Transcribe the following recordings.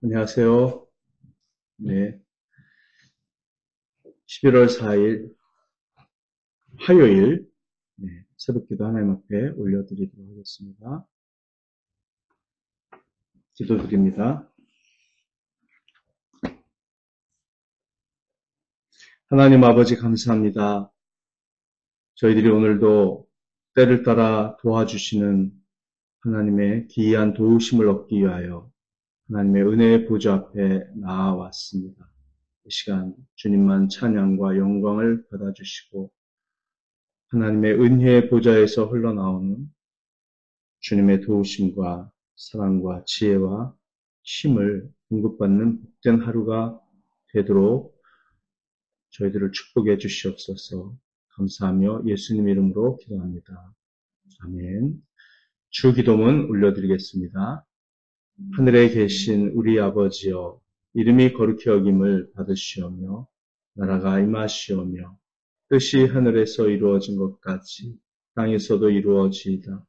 안녕하세요. 네. 11월 4일 화요일 새벽기도 하나님 앞에 올려드리도록 하겠습니다. 기도드립니다. 하나님 아버지 감사합니다. 저희들이 오늘도 때를 따라 도와주시는 하나님의 기이한 도우심을 얻기 위하여 하나님의 은혜의 보좌 앞에 나아왔습니다. 이 시간 주님만 찬양과 영광을 받아주시고 하나님의 은혜의 보좌에서 흘러나오는 주님의 도우심과 사랑과 지혜와 힘을 공급받는 복된 하루가 되도록 저희들을 축복해 주시옵소서. 감사하며 예수님 이름으로 기도합니다. 아멘. 주 기도문 올려드리겠습니다. 하늘에 계신 우리 아버지여, 이름이 거룩히 여김을 받으시오며 나라가 임하시오며 뜻이 하늘에서 이루어진 것 같이 땅에서도 이루어지이다.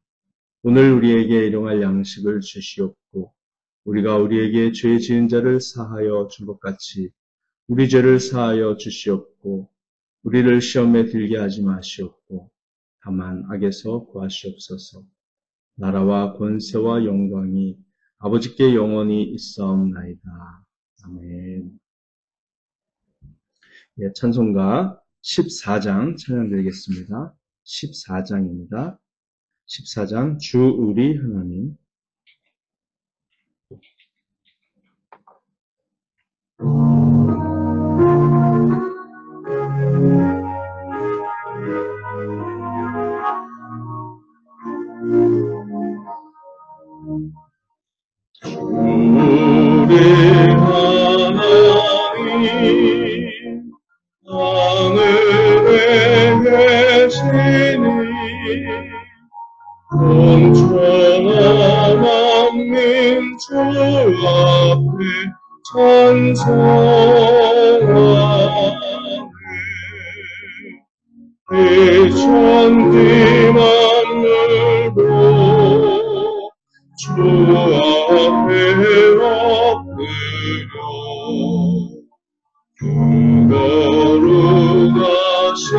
오늘 우리에게 일용할 양식을 주시옵고 우리가 우리에게 죄 지은 자를 사하여 준 것 같이 우리 죄를 사하여 주시옵고 우리를 시험에 들게 하지 마시옵고 다만 악에서 구하시옵소서. 나라와 권세와 영광이 아버지께 영원히 있사옵나이다. 아멘. 예, 찬송가 14장 찬양드리겠습니다. 14장입니다. 14장 주 우리 하나님. 우리 하나님 하늘에 계시니 공천한 만민 주 앞에 찬송하네. 이 천지 만물도 주 앞에 엎드려 주 거룩하신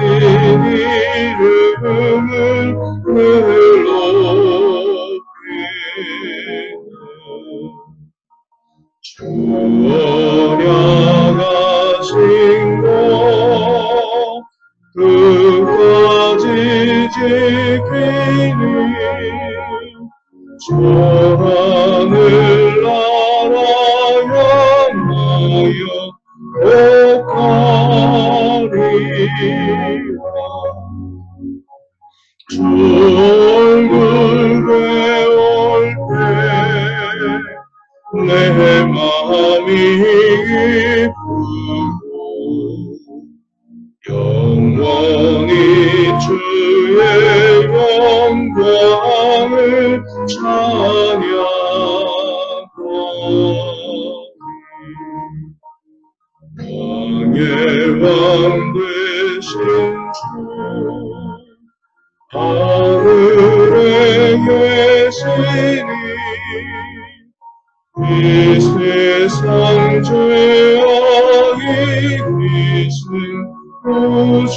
이름을 높이네. 주 언약하신 것 끝까지 지키니 저 하늘나라 향하여 복하리라. 주 얼굴 배울 때 내 마음이 기쁘고 영원히 주의 영광을 찬양하리. 왕의 왕 되신 주 하늘에 계시니 이 세상 죄악이 귀신 구주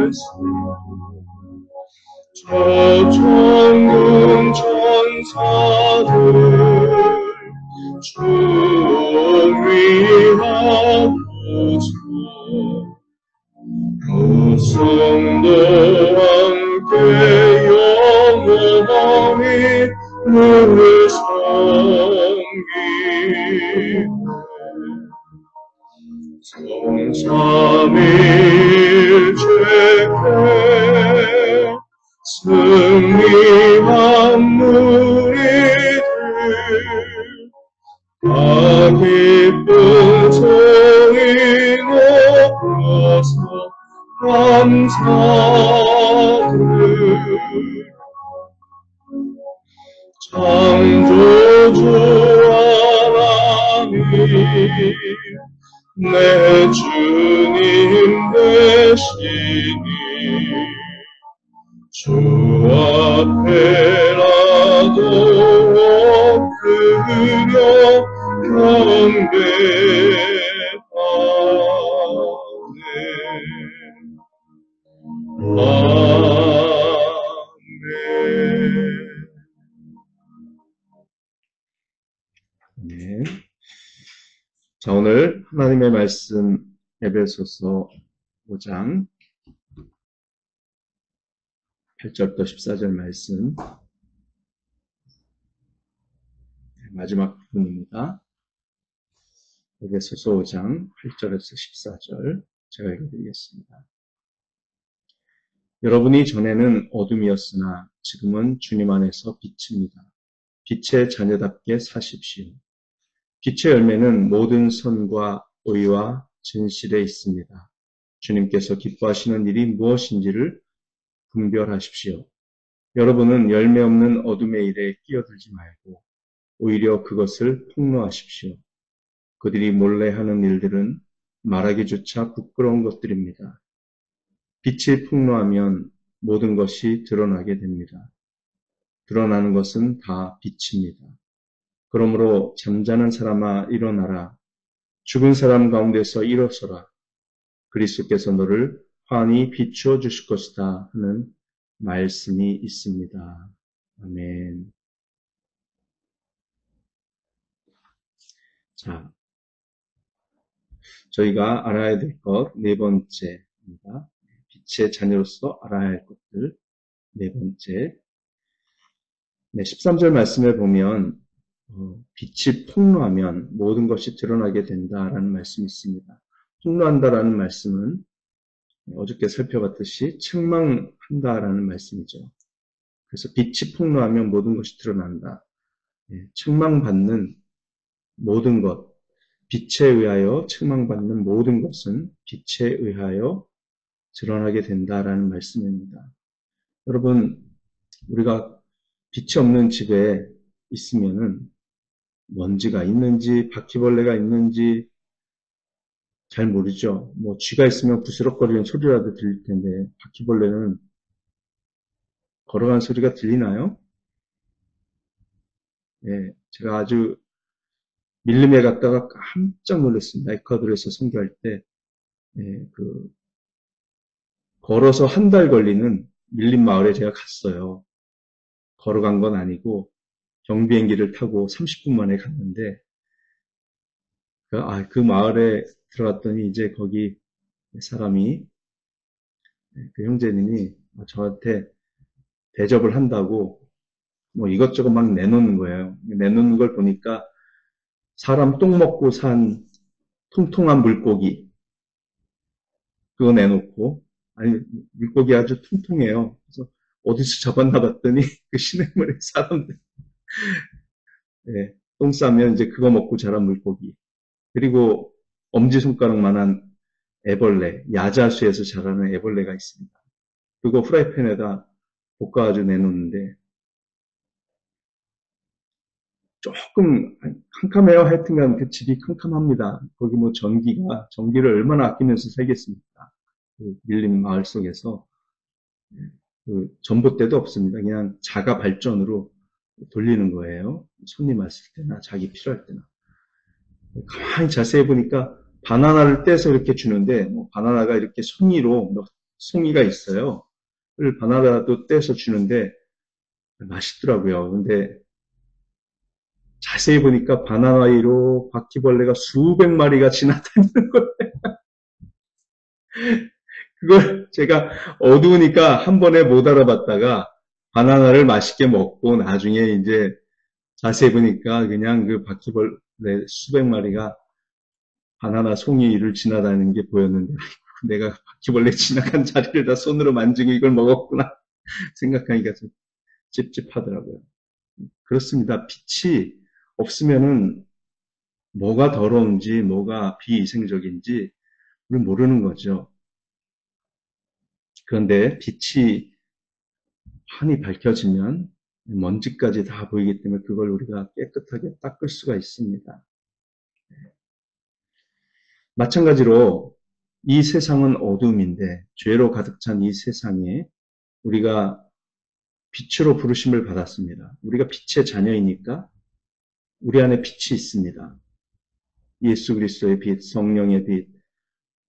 예수 저 천군 천사들 존귀하고서 성도 함께 영원히 너를 섬기네. 성삼일체께 승리한 무리들 다 기쁜 소리 높여서 감사들. 창조주 하나님 내 주님 되시니 주 앞에라도 드려 경배하네. 네. 자, 오늘 하나님의 말씀 에베소서 5장 8절부터 14절 말씀 마지막 부분입니다. 에베소서 5장 8절에서 14절 제가 읽어드리겠습니다. 여러분이 전에는 어둠이었으나 지금은 주님 안에서 빛입니다. 빛의 자녀답게 사십시오. 빛의 열매는 모든 선과 의와 진실에 있습니다. 주님께서 기뻐하시는 일이 무엇인지를 분별하십시오. 여러분은 열매 없는 어둠의 일에 끼어들지 말고 오히려 그것을 폭로하십시오. 그들이 몰래 하는 일들은 말하기조차 부끄러운 것들입니다. 빛이 폭로하면 모든 것이 드러나게 됩니다. 드러나는 것은 다 빛입니다. 그러므로 잠자는 사람아 일어나라. 죽은 사람 가운데서 일어서라. 그리스도께서 너를 환히 비추어 주실 것이다 하는 말씀이 있습니다. 아멘. 자, 저희가 알아야 될 것 네 번째입니다. 빛의 자녀로서 알아야 할 것들 네 번째. 네, 13절 말씀을 보면 빛이 폭로하면 모든 것이 드러나게 된다라는 말씀이 있습니다. 폭로한다라는 말씀은 어저께 살펴봤듯이 책망한다라는 말씀이죠. 그래서 빛이 폭로하면 모든 것이 드러난다. 책망받는 모든 것, 빛에 의하여 책망받는 모든 것은 빛에 의하여 드러나게 된다라는 말씀입니다. 여러분, 우리가 빛이 없는 집에 있으면은 먼지가 있는지 바퀴벌레가 있는지 잘 모르죠. 뭐 쥐가 있으면 부스럭거리는 소리라도 들릴 텐데 바퀴벌레는 걸어가는 소리가 들리나요? 예, 제가 아주 밀림에 갔다가 깜짝 놀랐습니다. 에콰도르에서 선교할 때 걸어서 한 달 걸리는 밀림 마을에 제가 갔어요. 걸어간 건 아니고 경비행기를 타고 30분 만에 갔는데 그 마을에 들어갔더니 이제 거기 사람이 그 형제님이 저한테 대접을 한다고 뭐 이것저것 막 내놓는 거예요. 내놓는 걸 보니까 사람 똥 먹고 산 통통한 물고기 그거 내놓고 아니 물고기 아주 통통해요. 그래서 어디서 잡았나 봤더니 그 시냇물에 사람들 똥 싸면 이제 그거 먹고 자란 물고기 그리고 엄지손가락만한 애벌레 야자수에서 자라는 애벌레가 있습니다. 그거 프라이팬에다 볶아가지고 내놓는데 조금 캄캄해요. 하여튼간 그 집이 캄캄합니다. 거기 뭐 전기를 얼마나 아끼면서 살겠습니까? 그 밀림 마을 속에서 그 전봇대도 없습니다. 그냥 자가 발전으로 돌리는 거예요. 손님 왔을 때나 자기 필요할 때나. 가만히 자세히 보니까 바나나를 떼서 이렇게 주는데 뭐 바나나가 이렇게 송이로 송이가 있어요. 그 바나나도 떼서 주는데 맛있더라고요. 근데 자세히 보니까 바나나 위로 바퀴벌레가 수백 마리가 지나다니는 거예요. 그걸 제가 어두우니까 한 번에 못 알아봤다가 바나나를 맛있게 먹고 나중에 이제 자세히 보니까 그냥 그 바퀴벌레 수백 마리가 바나나 송이 위를 지나다니는 게 보였는데 아이고, 내가 바퀴벌레 지나간 자리를 다 손으로 만지고 이걸 먹었구나 생각하니까 좀 찝찝하더라고요. 그렇습니다. 빛이 없으면은 뭐가 더러운지 뭐가 비위생적인지 우리 모르는 거죠. 그런데 빛이 환히 밝혀지면 먼지까지 다 보이기 때문에 그걸 우리가 깨끗하게 닦을 수가 있습니다. 마찬가지로 이 세상은 어둠인데 죄로 가득 찬 이 세상에 우리가 빛으로 부르심을 받았습니다. 우리가 빛의 자녀이니까 우리 안에 빛이 있습니다. 예수 그리스도의 빛, 성령의 빛,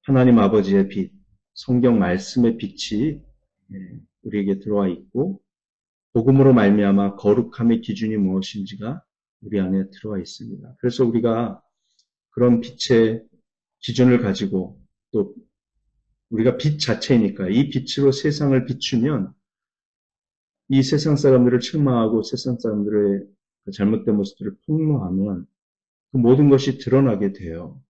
하나님 아버지의 빛, 성경 말씀의 빛이 우리에게 들어와 있고 복음으로 말미암아 거룩함의 기준이 무엇인지가 우리 안에 들어와 있습니다. 그래서 우리가 그런 빛의 기준을 가지고 또 우리가 빛 자체이니까 이 빛으로 세상을 비추면 이 세상 사람들을 책망하고 세상 사람들의 잘못된 모습들을 폭로하면 그 모든 것이 드러나게 돼요.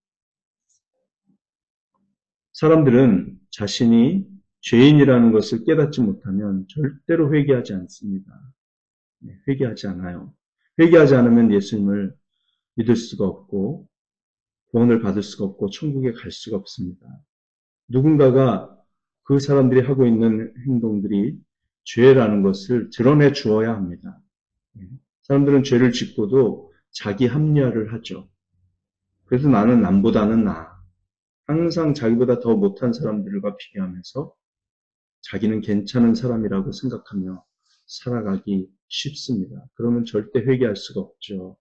사람들은 자신이 죄인이라는 것을 깨닫지 못하면 절대로 회개하지 않습니다. 회개하지 않아요. 회개하지 않으면 예수님을 믿을 수가 없고 구원을 받을 수가 없고 천국에 갈 수가 없습니다. 누군가가 그 사람들이 하고 있는 행동들이 죄라는 것을 드러내 주어야 합니다. 사람들은 죄를 짓고도 자기 합리화를 하죠. 그래서 나는 남보다는 나아. 항상 자기보다 더 못한 사람들과 비교하면서 자기는 괜찮은 사람이라고 생각하며 살아가기 쉽습니다. 그러면 절대 회개할 수가 없죠.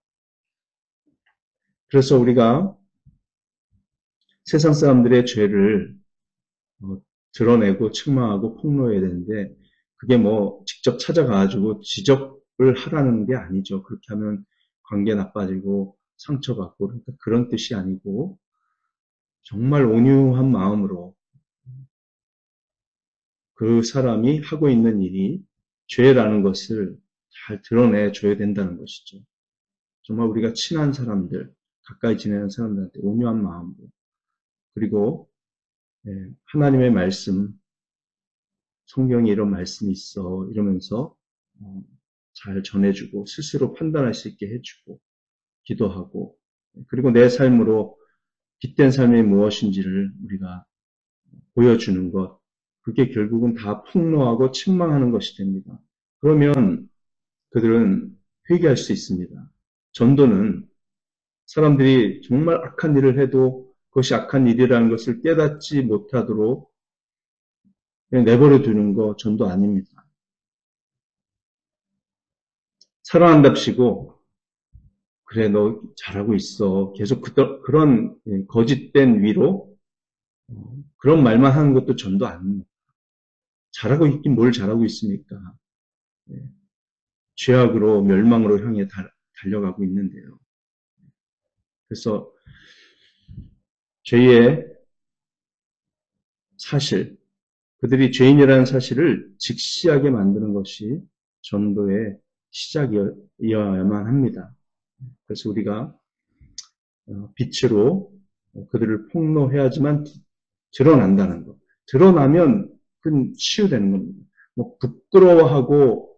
그래서 우리가 세상 사람들의 죄를 드러내고 책망하고 폭로해야 되는데 그게 뭐 직접 찾아가가지고 지적을 하라는 게 아니죠. 그렇게 하면 관계 나빠지고 상처받고 그러니까 그런 뜻이 아니고 정말 온유한 마음으로 그 사람이 하고 있는 일이 죄라는 것을 잘 드러내줘야 된다는 것이죠. 정말 우리가 친한 사람들, 가까이 지내는 사람들한테 온유한 마음으로 그리고 하나님의 말씀, 성경에 이런 말씀이 있어 이러면서 잘 전해주고 스스로 판단할 수 있게 해주고 기도하고 그리고 내 삶으로 빛된 삶이 무엇인지를 우리가 보여주는 것 그게 결국은 다 폭로하고 책망하는 것이 됩니다. 그러면 그들은 회개할 수 있습니다. 전도는 사람들이 정말 악한 일을 해도 그것이 악한 일이라는 것을 깨닫지 못하도록 그냥 내버려 두는 거 전도 아닙니다. 사랑한답시고 그래 너 잘하고 있어. 계속 그런 거짓된 위로 그런 말만 하는 것도 전도 아닙니다. 잘하고 있긴 뭘 잘하고 있습니까? 죄악으로 멸망으로 향해 달려가고 있는데요. 그래서 죄의 사실, 그들이 죄인이라는 사실을 직시하게 만드는 것이 전도의 시작이어야만 합니다. 그래서 우리가 빛으로 그들을 폭로해야지만 드러난다는 것. 드러나면 그건 치유되는 겁니다. 뭐 부끄러워하고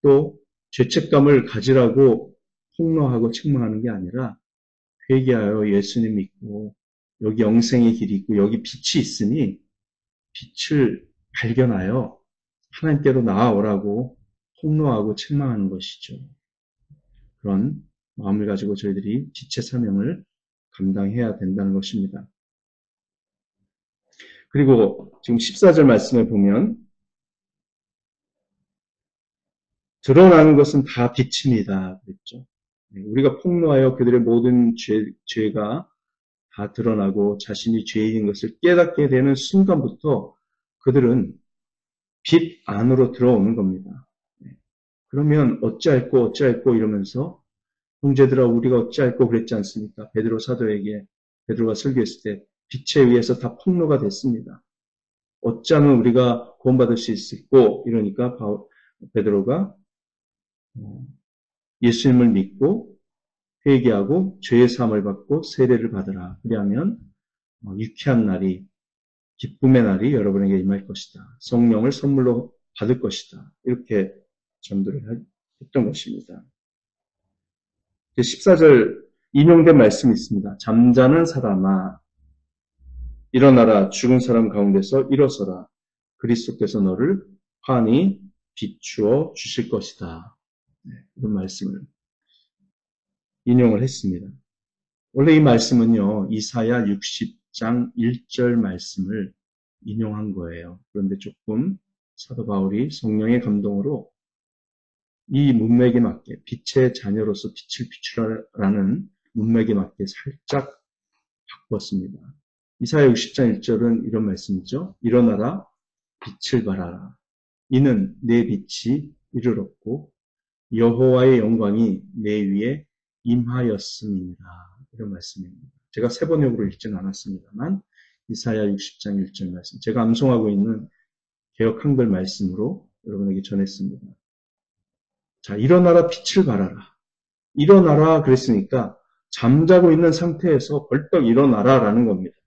또 죄책감을 가지라고 폭로하고 책망하는 게 아니라 회개하여 예수님 믿고 여기 영생의 길이 있고 여기 빛이 있으니 빛을 발견하여 하나님께로 나아오라고 폭로하고 책망하는 것이죠. 그런 마음을 가지고 저희들이 빛의 사명을 감당해야 된다는 것입니다. 그리고 지금 14절 말씀에 보면 드러나는 것은 다 빛입니다. 그랬죠. 우리가 폭로하여 그들의 모든 죄가 다 드러나고 자신이 죄인인 것을 깨닫게 되는 순간부터 그들은 빛 안으로 들어오는 겁니다. 그러면 어찌할꼬 이러면서 형제들아 우리가 어찌할꼬 그랬지 않습니까? 베드로 사도에게 베드로가 설교했을 때 빛에 의해서 다 폭로가 됐습니다. 어찌하면 우리가 구원받을 수 있고 이러니까 베드로가 예수님을 믿고 회개하고 죄의 사함을 받고 세례를 받으라. 그리하면 유쾌한 날이 기쁨의 날이 여러분에게 임할 것이다. 성령을 선물로 받을 것이다. 이렇게 전도를 했던 것입니다. 14절 인용된 말씀이 있습니다. 잠자는 사람아 일어나라 죽은 사람 가운데서 일어서라 그리스도께서 너를 환히 비추어 주실 것이다. 이런 말씀을 인용을 했습니다. 원래 이 말씀은요. 이사야 60장 1절 말씀을 인용한 거예요. 그런데 조금 사도 바울이 성령의 감동으로 이 문맥에 맞게 빛의 자녀로서 빛을 비추라라는 문맥에 맞게 살짝 바꿨습니다. 이사야 60장 1절은 이런 말씀이죠. 일어나라 빛을 발하라. 이는 내 빛이 이르렀고 여호와의 영광이 내 위에 임하였음이니라. 이런 말씀입니다. 제가 세 번역으로 읽지는 않았습니다만 이사야 60장 1절 말씀, 제가 암송하고 있는 개역 한글 말씀으로 여러분에게 전했습니다. 자, 일어나라 빛을 발하라. 일어나라 그랬으니까 잠자고 있는 상태에서 벌떡 일어나라라는 겁니다.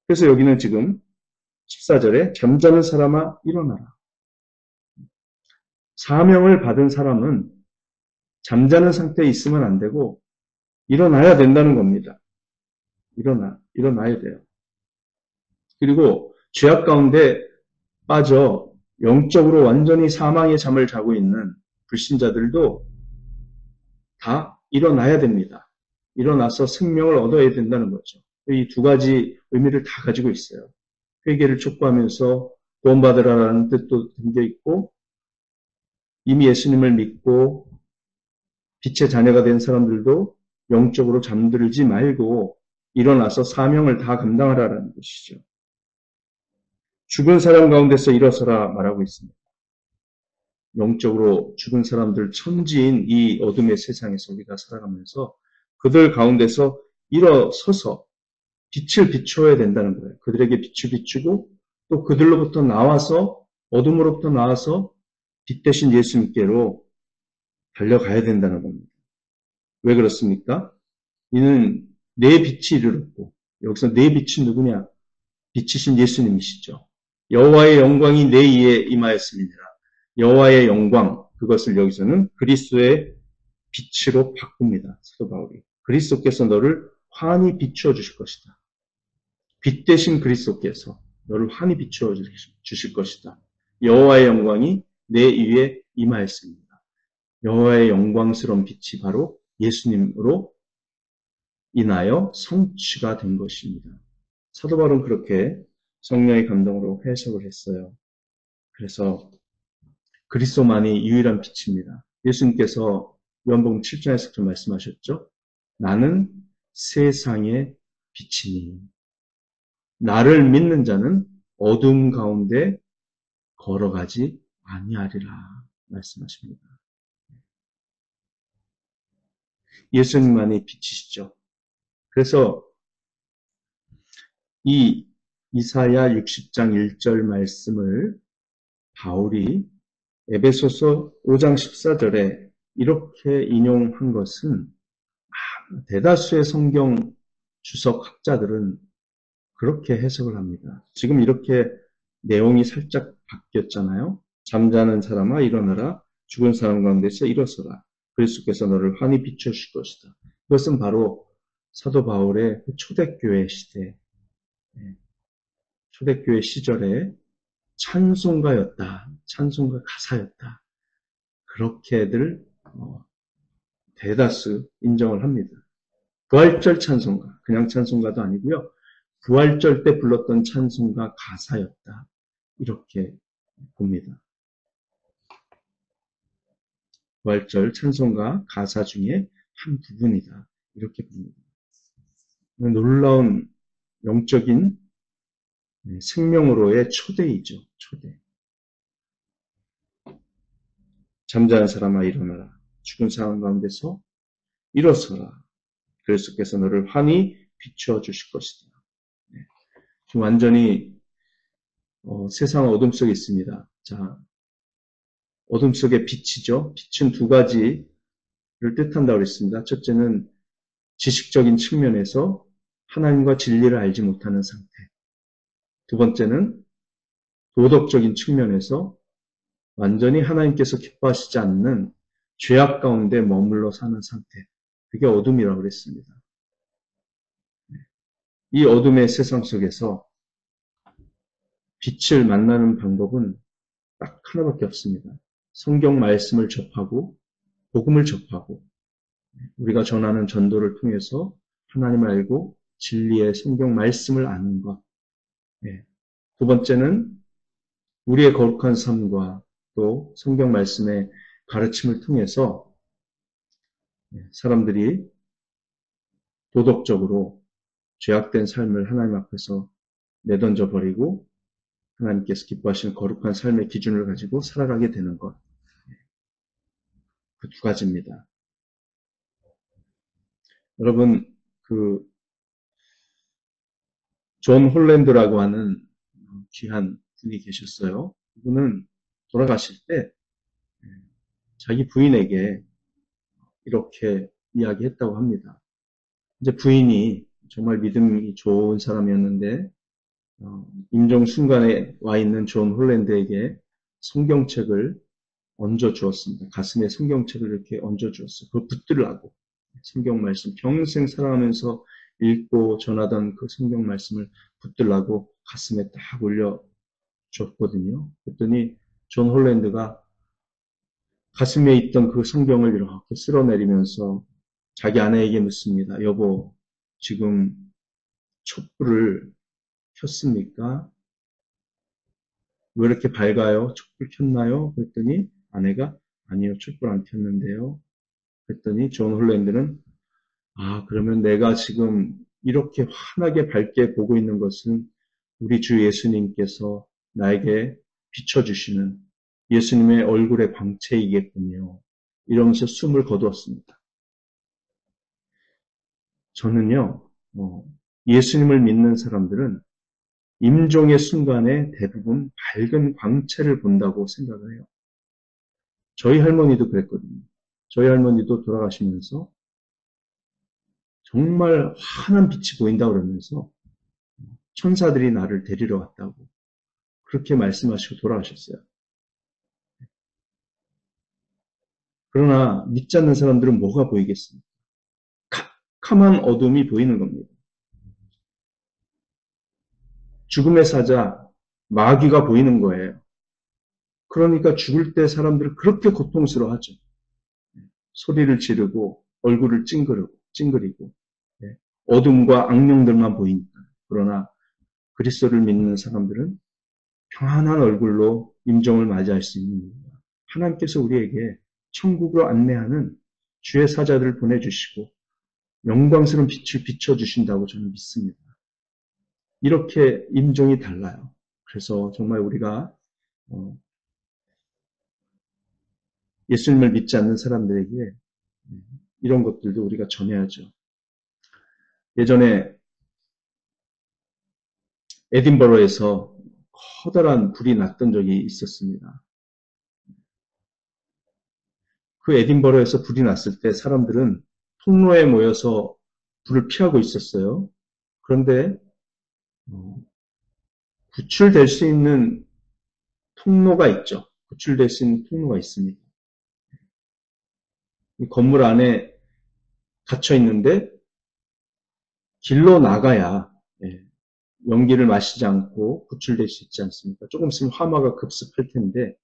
그래서 여기는 지금 14절에 잠자는 사람아 일어나라. 사명을 받은 사람은 잠자는 상태에 있으면 안 되고 일어나야 된다는 겁니다. 일어나야 돼요. 그리고 죄악 가운데 빠져 영적으로 완전히 사망의 잠을 자고 있는 불신자들도 다 일어나야 됩니다. 일어나서 생명을 얻어야 된다는 거죠. 이 두 가지 의미를 다 가지고 있어요. 회개를 촉구하면서 구원받으라는 뜻도 담겨 있고 이미 예수님을 믿고 빛의 자녀가 된 사람들도 영적으로 잠들지 말고 일어나서 사명을 다 감당하라는 것이죠. 죽은 사람 가운데서 일어서라 말하고 있습니다. 영적으로 죽은 사람들 천지인 이 어둠의 세상에서 우리가 살아가면서 그들 가운데서 일어서서 빛을 비추어야 된다는 거예요. 그들에게 빛을 비추고 또 그들로부터 나와서 어둠으로부터 나와서 빛 대신 예수님께로 달려가야 된다는 겁니다. 왜 그렇습니까? 이는 내 빛이 이르렀고 여기서 내 빛이 누구냐? 빛이신 예수님이시죠. 여호와의 영광이 내 위에 임하였음이니라. 여호와의 영광, 그것을 여기서는 그리스도의 빛으로 바꿉니다. 사도 바울이. 그리스도께서 너를 환히 비추어 주실 것이다. 빛 대신 그리스도께서 너를 환히 비추어 주실 것이다. 여호와의 영광이 내 위에 임하였습니다. 여호와의 영광스러운 빛이 바로 예수님으로 인하여 성취가 된 것입니다. 사도 바울은 그렇게 성령의 감동으로 해석을 했어요. 그래서 그리스도만이 유일한 빛입니다. 예수님께서 요한복음 7장에서 말씀하셨죠. 나는 세상의 빛이니 나를 믿는 자는 어둠 가운데 걸어가지 아니하리라 말씀하십니다. 예수님만이 빛이시죠. 그래서 이 이사야 60장 1절 말씀을 바울이 에베소서 5장 14절에 이렇게 인용한 것은 대다수의 성경 주석 학자들은 그렇게 해석을 합니다. 지금 이렇게 내용이 살짝 바뀌었잖아요. 잠자는 사람아 일어나라. 죽은 사람 가운데서 일어서라. 그리스도께서 너를 환히 비춰주실 것이다. 이것은 바로 사도 바울의 초대교회 시대, 초대교회 시절에 찬송가였다. 찬송가 가사였다. 그렇게들 대다수 인정을 합니다. 부활절 찬송가, 그냥 찬송가도 아니고요. 부활절 때 불렀던 찬송가 가사였다. 이렇게 봅니다. 부활절 찬송가 가사 중에 한 부분이다. 이렇게 봅니다. 놀라운 영적인 생명으로의 초대이죠. 초대. 잠자는 사람아 일어나라. 죽은 사람 가운데서 일어서라. 그리스도께서 너를 환히 비추어 주실 것이다. 지금 완전히 세상 어둠 속에 있습니다. 자, 어둠 속의 빛이죠. 빛은 두 가지를 뜻한다고 했습니다. 첫째는 지식적인 측면에서 하나님과 진리를 알지 못하는 상태. 두 번째는 도덕적인 측면에서 완전히 하나님께서 기뻐하시지 않는 죄악 가운데 머물러 사는 상태. 그게 어둠이라고 그랬습니다. 이 어둠의 세상 속에서 빛을 만나는 방법은 딱 하나밖에 없습니다. 성경 말씀을 접하고 복음을 접하고 우리가 전하는 전도를 통해서 하나님을 알고 진리의 성경 말씀을 아는 것. 두 번째는 우리의 거룩한 삶과 또 성경 말씀에 가르침을 통해서 사람들이 도덕적으로 죄악된 삶을 하나님 앞에서 내던져 버리고 하나님께서 기뻐하시는 거룩한 삶의 기준을 가지고 살아가게 되는 것. 그 두 가지입니다. 여러분, 존 홀랜드라고 하는 귀한 분이 계셨어요. 그분은 돌아가실 때 자기 부인에게 이렇게 이야기했다고 합니다. 이제 부인이 정말 믿음이 좋은 사람이었는데 임종 순간에 와 있는 존 홀랜드에게 성경책을 얹어 주었습니다. 가슴에 성경책을 이렇게 얹어 주었어요. 그걸 붙들라고. 성경 말씀 평생 살아가면서 읽고 전하던 그 성경 말씀을 붙들라고 가슴에 딱 올려 줬거든요. 그랬더니 존 홀랜드가 가슴에 있던 그 성경을 이렇게 쓸어내리면서 자기 아내에게 묻습니다. 여보, 지금 촛불을 켰습니까? 왜 이렇게 밝아요? 촛불 켰나요? 그랬더니 아내가 아니요, 촛불 안 켰는데요. 그랬더니 존 홀랜드는 그러면 내가 지금 이렇게 환하게 밝게 보고 있는 것은 우리 주 예수님께서 나에게 비춰주시는 예수님의 얼굴의 광채이겠군요. 이러면서 숨을 거두었습니다. 저는요, 예수님을 믿는 사람들은 임종의 순간에 대부분 밝은 광채를 본다고 생각을 해요. 저희 할머니도 그랬거든요. 저희 할머니도 돌아가시면서 정말 환한 빛이 보인다 그러면서 천사들이 나를 데리러 왔다고 그렇게 말씀하시고 돌아가셨어요. 그러나 믿지 않는 사람들은 뭐가 보이겠습니까? 캄캄한 어둠이 보이는 겁니다. 죽음의 사자, 마귀가 보이는 거예요. 그러니까 죽을 때 사람들은 그렇게 고통스러워하죠. 소리를 지르고 얼굴을 찡그리고 어둠과 악령들만 보이니까. 그러나 그리스도를 믿는 사람들은 평안한 얼굴로 임종을 맞이할 수 있는 겁니다. 하나님께서 우리에게 천국으로 안내하는 주의 사자들을 보내주시고 영광스러운 빛을 비춰주신다고 저는 믿습니다. 이렇게 임종이 달라요. 그래서 정말 우리가 예수님을 믿지 않는 사람들에게 이런 것들도 우리가 전해야죠. 예전에 에딘버러에서 커다란 불이 났던 적이 있었습니다. 그 에딘버러에서 불이 났을 때 사람들은 통로에 모여서 불을 피하고 있었어요. 그런데 구출될 수 있는 통로가 있죠. 구출될 수 있는 통로가 있습니다. 이 건물 안에 갇혀 있는데 길로 나가야 연기를 마시지 않고 구출될 수 있지 않습니까? 조금 있으면 화마가 급습할 텐데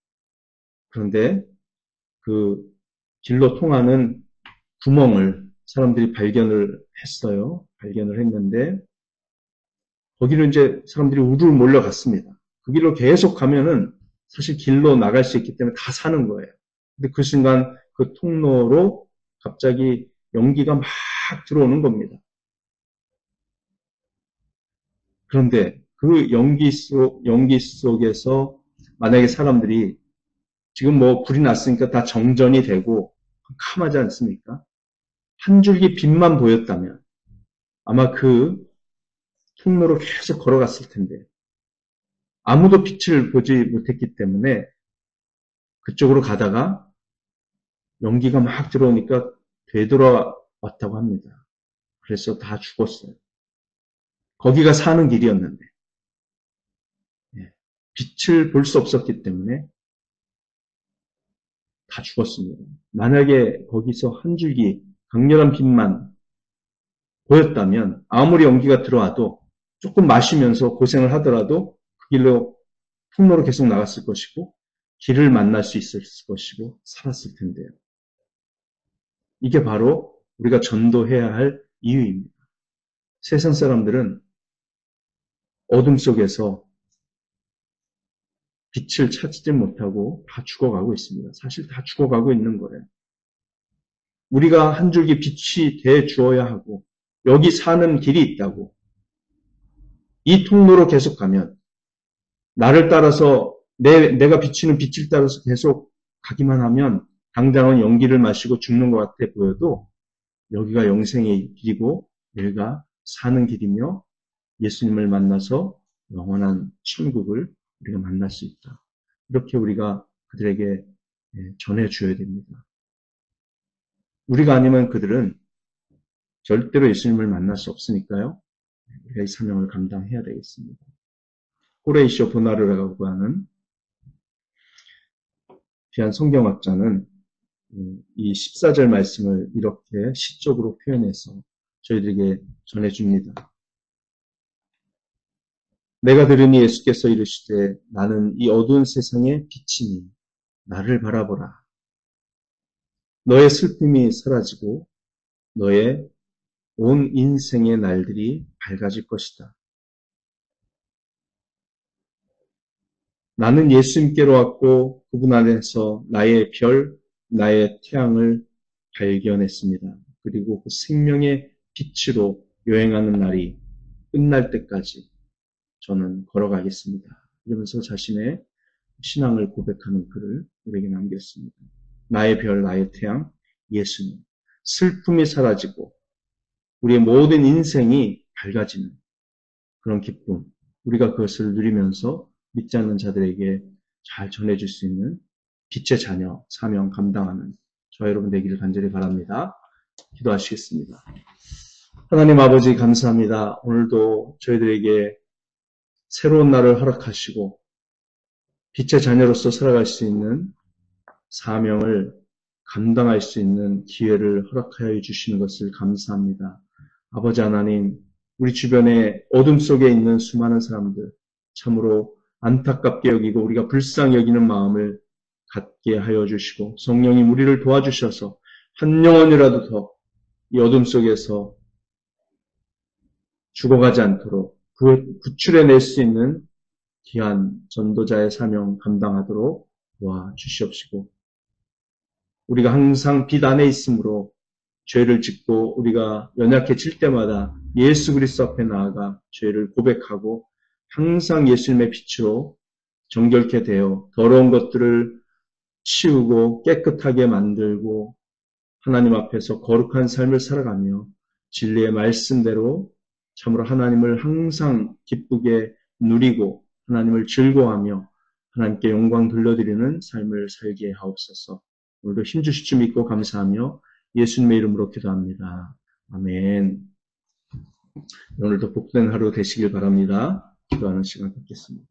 그런데 그 길로 통하는 구멍을 사람들이 발견을 했어요. 발견을 했는데 거기로 이제 사람들이 우르르 몰려갔습니다. 그 길로 계속 가면은 사실 길로 나갈 수 있기 때문에 다 사는 거예요. 근데 그 순간 그 통로로 갑자기 연기가 막 들어오는 겁니다. 그런데 그 연기 속에서 만약에 사람들이 지금 뭐 불이 났으니까 다 정전이 되고 캄하지 않습니까? 한 줄기 빛만 보였다면 아마 그 통로로 계속 걸어갔을 텐데 아무도 빛을 보지 못했기 때문에 그쪽으로 가다가 연기가 막 들어오니까 되돌아왔다고 합니다. 그래서 다 죽었어요. 거기가 사는 길이었는데 빛을 볼 수 없었기 때문에 다 죽었습니다. 만약에 거기서 한 줄기 강렬한 빛만 보였다면 아무리 연기가 들어와도 조금 마시면서 고생을 하더라도 그 길로 통로로 계속 나갔을 것이고 길을 만날 수 있을 것이고 살았을 텐데요. 이게 바로 우리가 전도해야 할 이유입니다. 세상 사람들은 어둠 속에서 빛을 찾지 못하고 다 죽어가고 있습니다. 사실 다 죽어가고 있는 거예요. 우리가 한 줄기 빛이 돼 주어야 하고 여기 사는 길이 있다고 이 통로로 계속 가면 나를 따라서 내가 비치는 빛을 따라서 계속 가기만 하면 당장은 연기를 마시고 죽는 것 같아 보여도 여기가 영생의 길이고 내가 사는 길이며 예수님을 만나서 영원한 천국을 우리가 만날 수 있다. 이렇게 우리가 그들에게 전해줘야 됩니다. 우리가 아니면 그들은 절대로 예수님을 만날 수 없으니까요. 우리가 이 사명을 감당해야 되겠습니다. 호레이쇼 보나르라고 하는 귀한 성경학자는 이 14절 말씀을 이렇게 시적으로 표현해서 저희들에게 전해줍니다. 내가 들으니 예수께서 이르시되 나는 이 어두운 세상의 빛이니 나를 바라보라. 너의 슬픔이 사라지고 너의 온 인생의 날들이 밝아질 것이다. 나는 예수님께로 왔고 그분 안에서 나의 별, 나의 태양을 발견했습니다. 그리고 그 생명의 빛으로 여행하는 날이 끝날 때까지 저는 걸어가겠습니다. 이러면서 자신의 신앙을 고백하는 글을 우리에게 남겼습니다. 나의 별, 나의 태양, 예수님. 슬픔이 사라지고 우리의 모든 인생이 밝아지는 그런 기쁨. 우리가 그것을 누리면서 믿지 않는 자들에게 잘 전해줄 수 있는 빛의 자녀, 사명 감당하는 저와 여러분 되기를 간절히 바랍니다. 기도하시겠습니다. 하나님 아버지 감사합니다. 오늘도 저희들에게 새로운 날을 허락하시고 빛의 자녀로서 살아갈 수 있는 사명을 감당할 수 있는 기회를 허락하여 주시는 것을 감사합니다. 아버지 하나님, 우리 주변에 어둠 속에 있는 수많은 사람들 참으로 안타깝게 여기고 우리가 불쌍히 여기는 마음을 갖게 하여 주시고 성령님 우리를 도와주셔서 한 영혼이라도 더 이 어둠 속에서 죽어가지 않도록 구출해낼 수 있는 귀한 전도자의 사명 감당하도록 도와주시옵시고 우리가 항상 빛 안에 있으므로 죄를 짓고 우리가 연약해질 때마다 예수 그리스도 앞에 나아가 죄를 고백하고 항상 예수님의 빛으로 정결케 되어 더러운 것들을 치우고 깨끗하게 만들고 하나님 앞에서 거룩한 삶을 살아가며 진리의 말씀대로 참으로 하나님을 항상 기쁘게 누리고 하나님을 즐거워하며 하나님께 영광 돌려드리는 삶을 살게 하옵소서. 오늘도 힘주실 줄 믿고 감사하며 예수님의 이름으로 기도합니다. 아멘. 오늘도 복된 하루 되시길 바랍니다. 기도하는 시간 갖겠습니다.